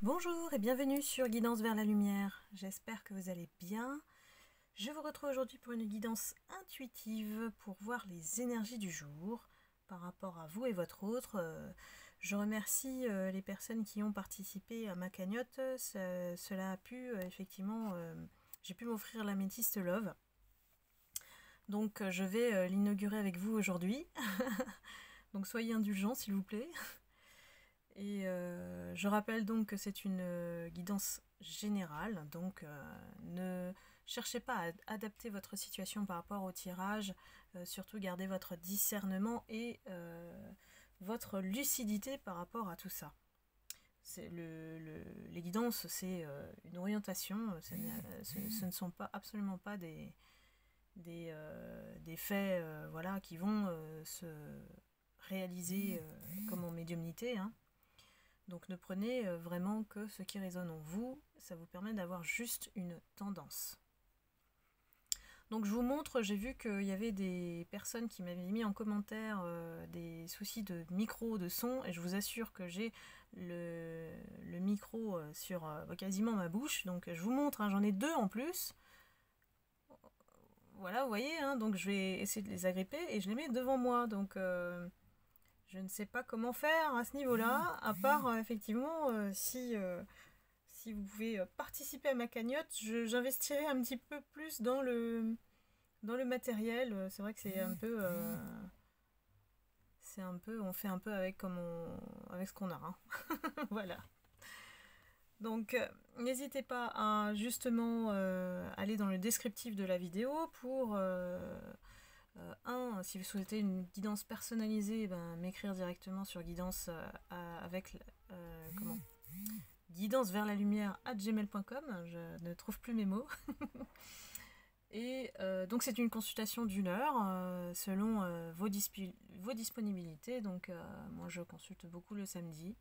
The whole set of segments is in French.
Bonjour et bienvenue sur Guidance vers la lumière. J'espère que vous allez bien. Je vous retrouve aujourd'hui pour une guidance intuitive pour voir les énergies du jour par rapport à vous et votre autre. Je remercie les personnes qui ont participé à ma cagnotte. Cela a pu effectivement, j'ai pu m'offrir l'améthyste Love. Donc je vais l'inaugurer avec vous aujourd'hui. Donc soyez indulgents s'il vous plaît. Et je rappelle donc que c'est une guidance générale, donc ne cherchez pas à adapter votre situation par rapport au tirage, surtout gardez votre discernement et votre lucidité par rapport à tout ça. Les guidances, c'est une orientation, ce ne sont pas, absolument pas des faits voilà, qui vont se réaliser comme en médiumnité, hein. Donc ne prenez vraiment que ce qui résonne en vous, ça vous permet d'avoir juste une tendance. Donc je vous montre, j'ai vu qu'il y avait des personnes qui m'avaient mis en commentaire des soucis de micro, de son, et je vous assure que j'ai le micro sur quasiment ma bouche, donc je vous montre, hein, j'en ai deux en plus. Voilà, vous voyez, hein, donc je vais essayer de les agripper et je les mets devant moi, donc je ne sais pas comment faire à ce niveau-là, à part effectivement si vous pouvez participer à ma cagnotte, j'investirai un petit peu plus dans le matériel. C'est vrai que c'est un peu, on fait un peu avec avec ce qu'on a, hein. Voilà. Donc n'hésitez pas à justement aller dans le descriptif de la vidéo pour si vous souhaitez une guidance personnalisée, m'écrire directement sur guidance avec comment guidance vers la lumière @gmail.com. Je ne trouve plus mes mots. Et donc c'est une consultation d'1 heure selon vos disponibilités. Donc moi je consulte beaucoup le samedi.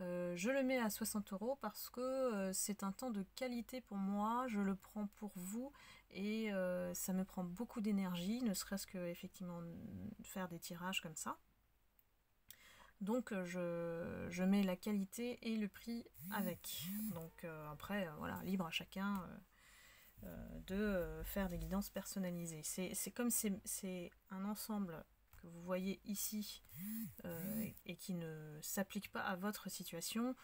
Je le mets à 60 € parce que c'est un temps de qualité pour moi, je le prends pour vous et ça me prend beaucoup d'énergie, ne serait-ce que effectivement faire des tirages comme ça. Donc je mets la qualité et le prix avec. Donc après, voilà, libre à chacun de faire des guidances personnalisées. C'est comme c'est un ensemble que vous voyez ici et qui ne s'applique pas à votre situation,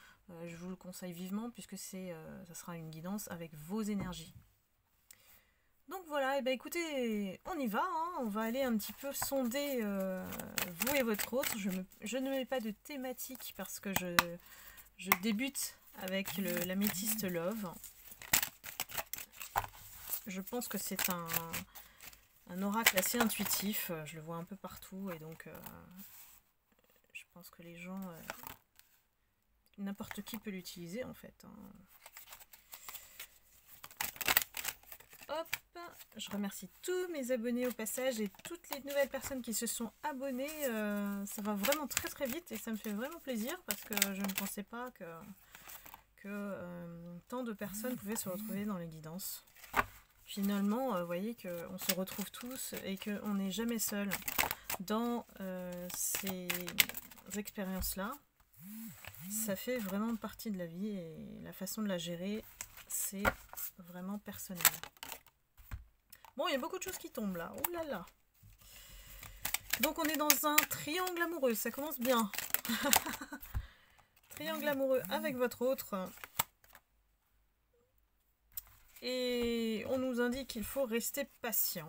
je vous le conseille vivement puisque ça sera une guidance avec vos énergies. Donc voilà, et écoutez, on y va, hein, on va aller un petit peu sonder vous et votre autre. Je ne mets pas de thématique parce que je débute avec l'améthyste Love. Je pense que c'est un oracle assez intuitif, je le vois un peu partout et donc je pense que les gens, n'importe qui peut l'utiliser en fait, hein. Hop, je remercie tous mes abonnés au passage et toutes les nouvelles personnes qui se sont abonnées. Ça va vraiment très très vite et ça me fait vraiment plaisir parce que je ne pensais pas que tant de personnes pouvaient se retrouver dans les guidances. Finalement, vous voyez qu'on se retrouve tous et qu'on n'est jamais seul dans ces expériences-là. Ça fait vraiment partie de la vie et la façon de la gérer, c'est vraiment personnel. Bon, il y a beaucoup de choses qui tombent là. Ouh là là. Donc on est dans un triangle amoureux, ça commence bien. Triangle amoureux avec votre autre. Et on nous indique qu'il faut rester patient.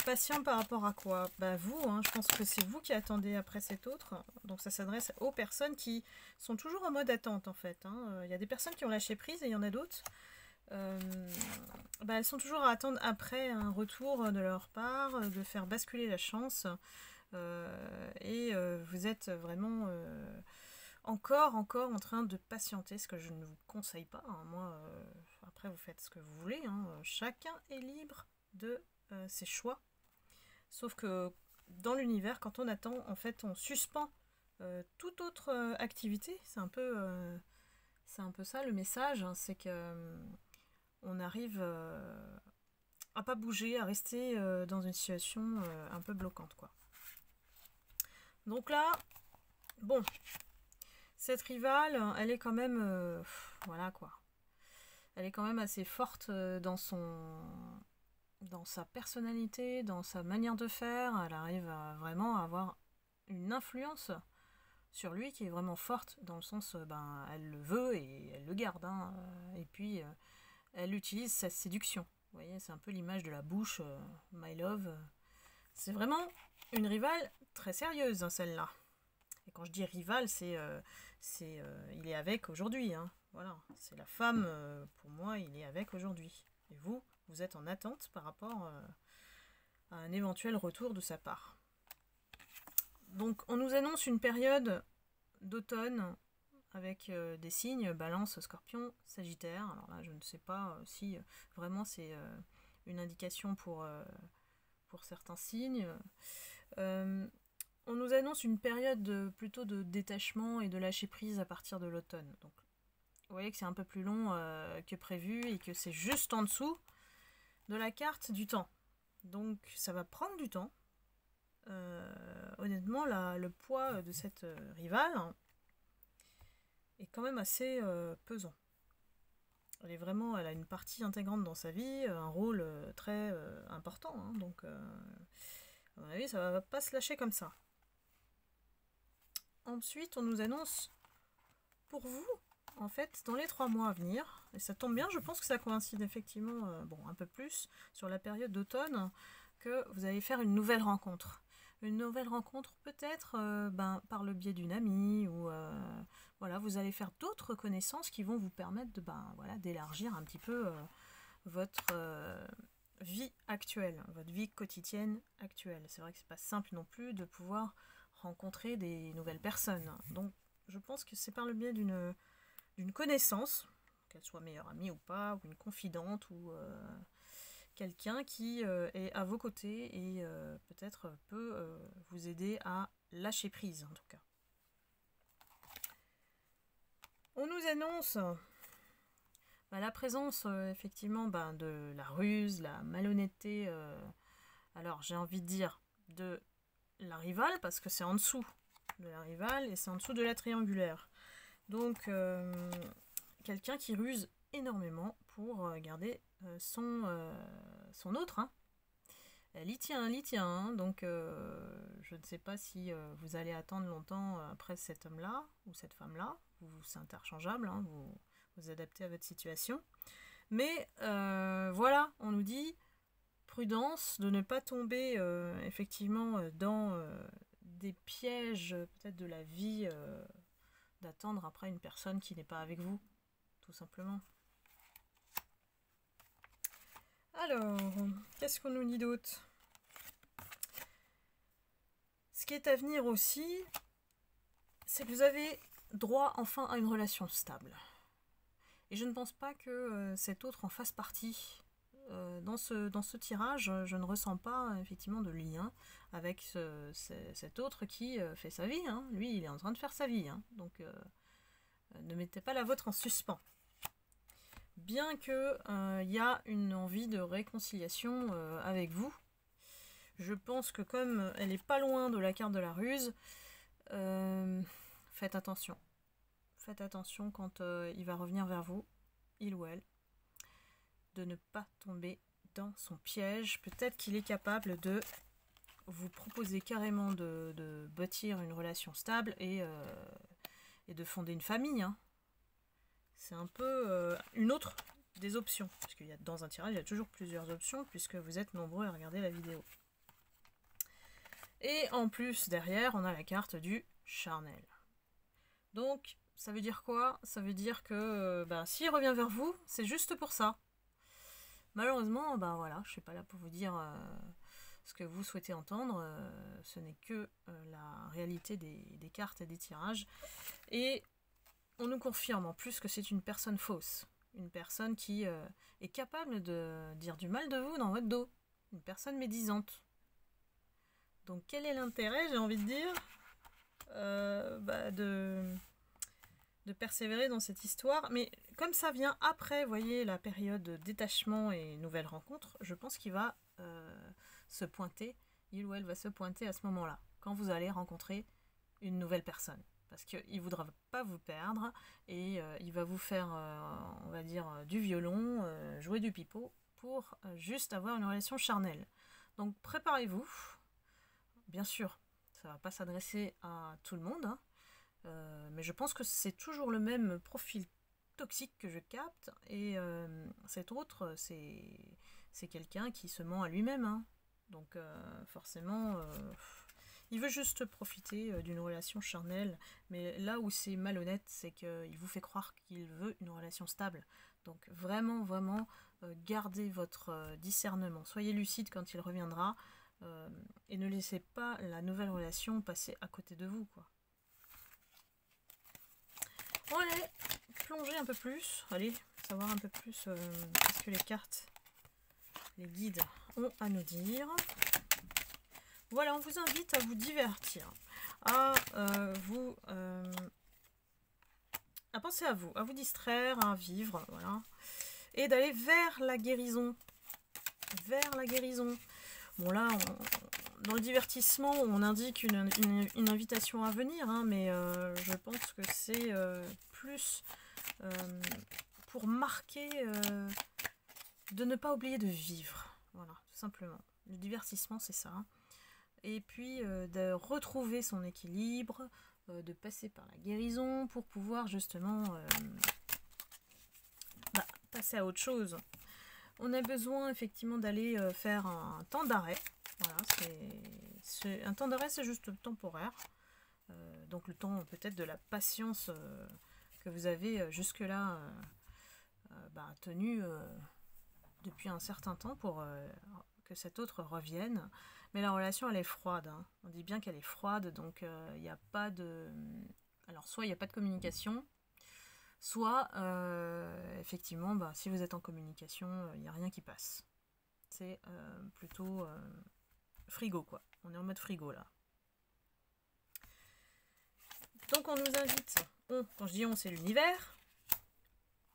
Patient par rapport à quoi? Vous, hein, je pense que c'est vous qui attendez après cet autre. Donc ça s'adresse aux personnes qui sont toujours en mode attente en fait, hein. Il y a des personnes qui ont lâché prise et il y en a d'autres. Elles sont toujours à attendre après un retour de leur part, de faire basculer la chance. Et vous êtes vraiment encore en train de patienter, ce que je ne vous conseille pas, hein. Moi, après vous faites ce que vous voulez, hein. Chacun est libre de ses choix. Sauf que dans l'univers, quand on attend, en fait, on suspend toute autre activité. C'est un peu ça le message, hein, c'est que on arrive à pas bouger, à rester dans une situation un peu bloquante, quoi. Donc là, bon, Cette rivale, elle est quand même... voilà quoi. Elle est quand même assez forte dans sa personnalité, dans sa manière de faire. Elle arrive à vraiment avoir une influence sur lui qui est vraiment forte, dans le sens, elle le veut et elle le garde. Hein. Et puis, elle utilise sa séduction. Vous voyez, c'est un peu l'image de la bouche, My Love. C'est vraiment une rivale très sérieuse, hein, celle-là. Et quand je dis rivale, il est avec aujourd'hui. Hein. Voilà, c'est la femme, pour moi, il est avec aujourd'hui. Et vous êtes en attente par rapport à un éventuel retour de sa part. Donc, on nous annonce une période d'automne avec des signes, Balance, Scorpion, Sagittaire. Alors là, je ne sais pas si vraiment c'est une indication pour certains signes. On nous annonce une période plutôt de détachement et de lâcher prise à partir de l'automne. Donc, vous voyez que c'est un peu plus long que prévu et que c'est juste en dessous de la carte du temps. Donc, ça va prendre du temps. Honnêtement, le poids de cette rivale est quand même assez pesant. Elle a une partie intégrante dans sa vie, un rôle très important. Hein, donc, à mon avis, ça va pas se lâcher comme ça. Ensuite, on nous annonce pour vous, en fait, dans les 3 mois à venir, et ça tombe bien, je pense que ça coïncide effectivement, un peu plus sur la période d'automne, que vous allez faire une nouvelle rencontre. Une nouvelle rencontre peut-être par le biais d'une amie, ou voilà, vous allez faire d'autres connaissances qui vont vous permettre d'élargir un petit peu votre vie actuelle, votre vie quotidienne actuelle. C'est vrai que c'est pas simple non plus de pouvoir rencontrer des nouvelles personnes. Donc je pense que c'est par le biais d'une connaissance, qu'elle soit meilleure amie ou pas, ou une confidente, ou quelqu'un qui est à vos côtés et peut-être peut vous aider à lâcher prise en tout cas. On nous annonce la présence effectivement de la ruse, la malhonnêteté, alors j'ai envie de dire de la rivale, parce que c'est en dessous de la rivale et c'est en dessous de la triangulaire. Donc quelqu'un qui ruse énormément pour garder son autre. Hein. Elle y tient, hein. Donc je ne sais pas si vous allez attendre longtemps après cet homme-là ou cette femme-là. C'est interchangeable, hein, vous adaptez à votre situation. Mais voilà, on nous dit prudence de ne pas tomber effectivement dans des pièges peut-être de la vie, d'attendre après une personne qui n'est pas avec vous, tout simplement. Alors, qu'est-ce qu'on nous dit d'autre? Ce qui est à venir aussi, c'est que vous avez droit enfin à une relation stable. Et je ne pense pas que cet autre en fasse partie. Dans ce tirage, je ne ressens pas effectivement de lien avec cet autre qui fait sa vie. Hein. Lui, il est en train de faire sa vie. Hein. Donc, ne mettez pas la vôtre en suspens. Bien que y a une envie de réconciliation avec vous, je pense que comme elle n'est pas loin de la carte de la ruse, faites attention. Faites attention quand il va revenir vers vous, il ou elle, de ne pas tomber dans son piège. Peut-être qu'il est capable de vous proposer carrément de bâtir une relation stable et de fonder une famille. Hein. C'est un peu une autre des options. Parce qu'il y a dans un tirage, il y a toujours plusieurs options puisque vous êtes nombreux à regarder la vidéo. Et en plus, derrière, on a la carte du charnel. Donc, ça veut dire quoi? Ça veut dire que s'il revient vers vous, c'est juste pour ça. Malheureusement, voilà, je ne suis pas là pour vous dire ce que vous souhaitez entendre. Ce n'est que la réalité des cartes et des tirages. Et on nous confirme en plus que c'est une personne fausse. Une personne qui est capable de dire du mal de vous dans votre dos. Une personne médisante. Donc quel est l'intérêt, j'ai envie de dire, de persévérer dans cette histoire? Mais comme ça vient après, vous voyez, la période de détachement et nouvelle rencontre, je pense qu'il va se pointer, il ou elle va se pointer à ce moment-là, quand vous allez rencontrer une nouvelle personne. parce qu'il ne voudra pas vous perdre, et il va vous faire, on va dire, du violon, jouer du pipeau, pour juste avoir une relation charnelle. Donc préparez-vous. Bien sûr, ça ne va pas s'adresser à tout le monde, hein, mais je pense que c'est toujours le même profil toxique que je capte, et cet autre, c'est quelqu'un qui se ment à lui-même, hein. Donc forcément, il veut juste profiter d'une relation charnelle, mais là où c'est malhonnête, c'est qu'il vous fait croire qu'il veut une relation stable. Donc vraiment, vraiment, gardez votre discernement. Soyez lucide quand il reviendra, et ne laissez pas la nouvelle relation passer à côté de vous, quoi. On va aller plonger un peu plus, allez, savoir un peu plus ce que les cartes, les guides ont à nous dire. Voilà, on vous invite à vous divertir, à à penser à vous distraire, à vivre, voilà, et d'aller vers la guérison. Vers la guérison. Bon là, dans le divertissement, on indique une invitation à venir, hein, mais je pense que c'est plus pour marquer de ne pas oublier de vivre. Voilà, tout simplement. Le divertissement, c'est ça. Et puis de retrouver son équilibre, de passer par la guérison pour pouvoir justement passer à autre chose. On a besoin effectivement d'aller faire un temps d'arrêt. Voilà, un temps d'arrêt, c'est juste temporaire. Donc le temps peut-être de la patience que vous avez jusque-là tenu depuis un certain temps pour que cet autre revienne. Mais la relation, elle est froide, hein. On dit bien qu'elle est froide, donc il n'y a pas de... Alors, soit il n'y a pas de communication, soit, effectivement, si vous êtes en communication, il n'y a rien qui passe. C'est plutôt frigo, quoi. On est en mode frigo, là. Donc, on nous invite... quand je dis on, c'est l'univers.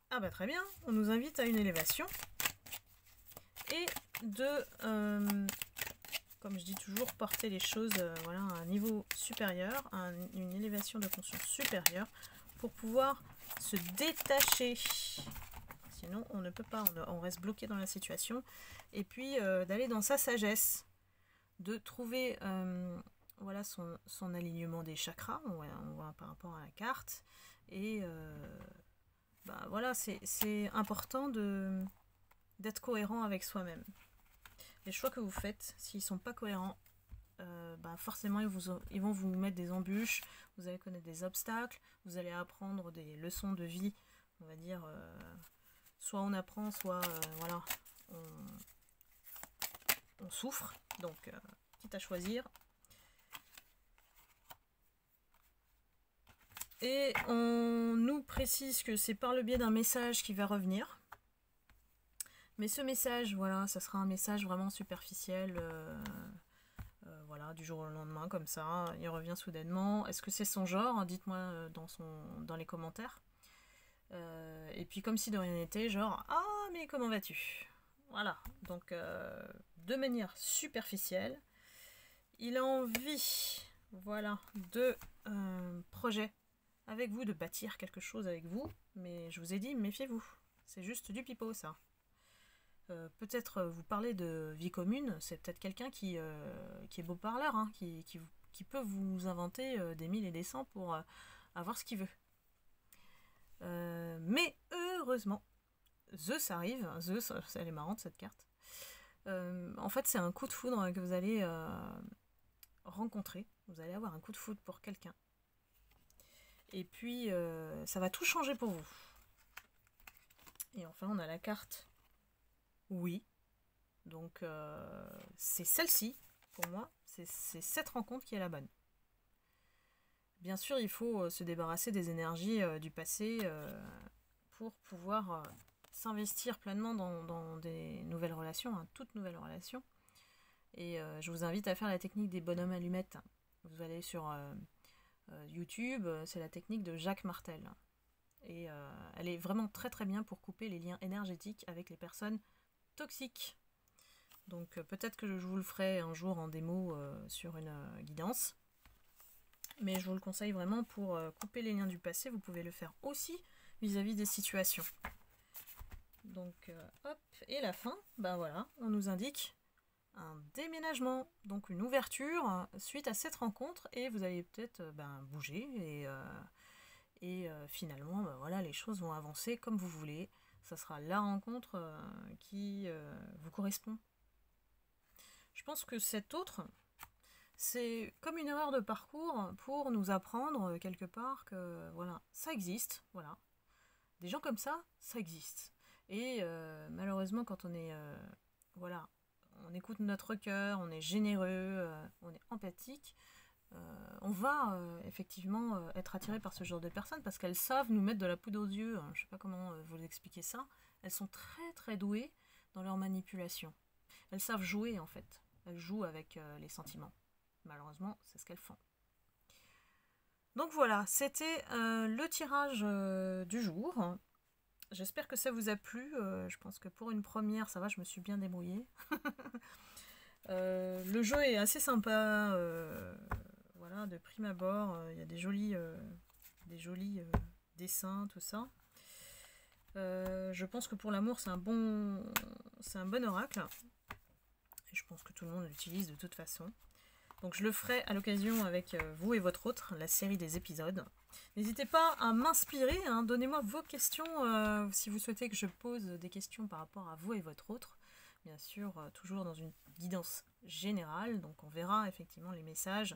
Ah bah très bien, on nous invite à une élévation. Et de... comme je dis toujours, porter les choses voilà, à un niveau supérieur, à une élévation de conscience supérieure, pour pouvoir se détacher. Sinon, on ne peut pas, on reste bloqué dans la situation. Et puis, d'aller dans sa sagesse, de trouver voilà, son alignement des chakras, on voit par rapport à la carte. Et voilà, c'est important d'être cohérent avec soi-même. Les choix que vous faites, s'ils ne sont pas cohérents, forcément ils vont vous mettre des embûches, vous allez connaître des obstacles, vous allez apprendre des leçons de vie, on va dire, soit on apprend, soit voilà, on souffre, donc quitte à choisir. Et on nous précise que c'est par le biais d'un message qui va revenir. Mais ce message, voilà, ça sera un message vraiment superficiel, voilà, du jour au lendemain, comme ça, il revient soudainement. Est-ce que c'est son genre? Dites-moi dans les commentaires. Et puis comme si de rien n'était, genre, ah, mais comment vas-tu? Voilà, donc de manière superficielle, il a envie, voilà, de projet avec vous, de bâtir quelque chose avec vous, mais je vous ai dit, méfiez-vous, c'est juste du pipeau, ça. Peut-être vous parlez de vie commune, c'est peut-être quelqu'un qui est beau parleur, hein, qui peut vous inventer des mille et des cents pour avoir ce qu'il veut. Mais heureusement, Zeus arrive. Zeus, elle est marrante cette carte. En fait, c'est un coup de foudre que vous allez rencontrer. Vous allez avoir un coup de foudre pour quelqu'un. Et puis, ça va tout changer pour vous. Et enfin, on a la carte oui. Donc, c'est celle-ci, pour moi. C'est cette rencontre qui est la bonne. Bien sûr, il faut se débarrasser des énergies du passé pour pouvoir s'investir pleinement dans des nouvelles relations, hein, toutes nouvelles relations. Et je vous invite à faire la technique des bonhommes allumettes. Vous allez sur YouTube, c'est la technique de Jacques Martel. Et elle est vraiment très très bien pour couper les liens énergétiques avec les personnes toxiques. Donc peut-être que je vous le ferai un jour en démo sur une guidance. mais je vous le conseille vraiment pour couper les liens du passé. Vous pouvez le faire aussi vis-à-vis des situations. Donc hop, et la fin, ben voilà, on nous indique un déménagement, donc une ouverture suite à cette rencontre, et vous allez peut-être bouger, et finalement voilà, les choses vont avancer comme vous voulez. Ça sera la rencontre qui vous correspond. Je pense que cette autre, c'est comme une erreur de parcours pour nous apprendre quelque part que voilà, ça existe, voilà. Des gens comme ça existe. Et malheureusement, quand on est voilà, on écoute notre cœur, on est généreux, on est empathique, on va effectivement être attiré par ce genre de personnes parce qu'elles savent nous mettre de la poudre aux yeux. Je ne sais pas comment vous expliquer ça. Elles sont très très douées dans leur manipulation. Elles savent jouer en fait. Elles jouent avec les sentiments. Malheureusement, c'est ce qu'elles font. Donc voilà, c'était le tirage du jour. J'espère que ça vous a plu. Je pense que pour une première, ça va, je me suis bien débrouillée. Le jeu est assez sympa. Voilà, de prime abord, il y a des jolis dessins, tout ça. Je pense que pour l'amour, c'est un bon oracle. Et je pense que tout le monde l'utilise de toute façon. Donc je le ferai à l'occasion avec vous et votre autre, la série des épisodes. N'hésitez pas à m'inspirer, hein, donnez-moi vos questions si vous souhaitez que je pose des questions par rapport à vous et votre autre. Bien sûr, toujours dans une guidance générale, donc on verra effectivement les messages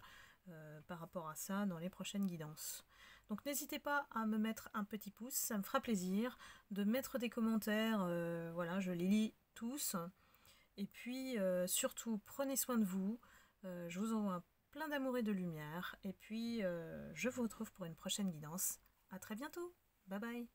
par rapport à ça dans les prochaines guidances. Donc n'hésitez pas à me mettre un petit pouce, ça me fera plaisir, de mettre des commentaires, voilà, je les lis tous. Et puis surtout, prenez soin de vous. Je vous envoie plein d'amour et de lumière. Et puis, je vous retrouve pour une prochaine guidance. À très bientôt. Bye bye.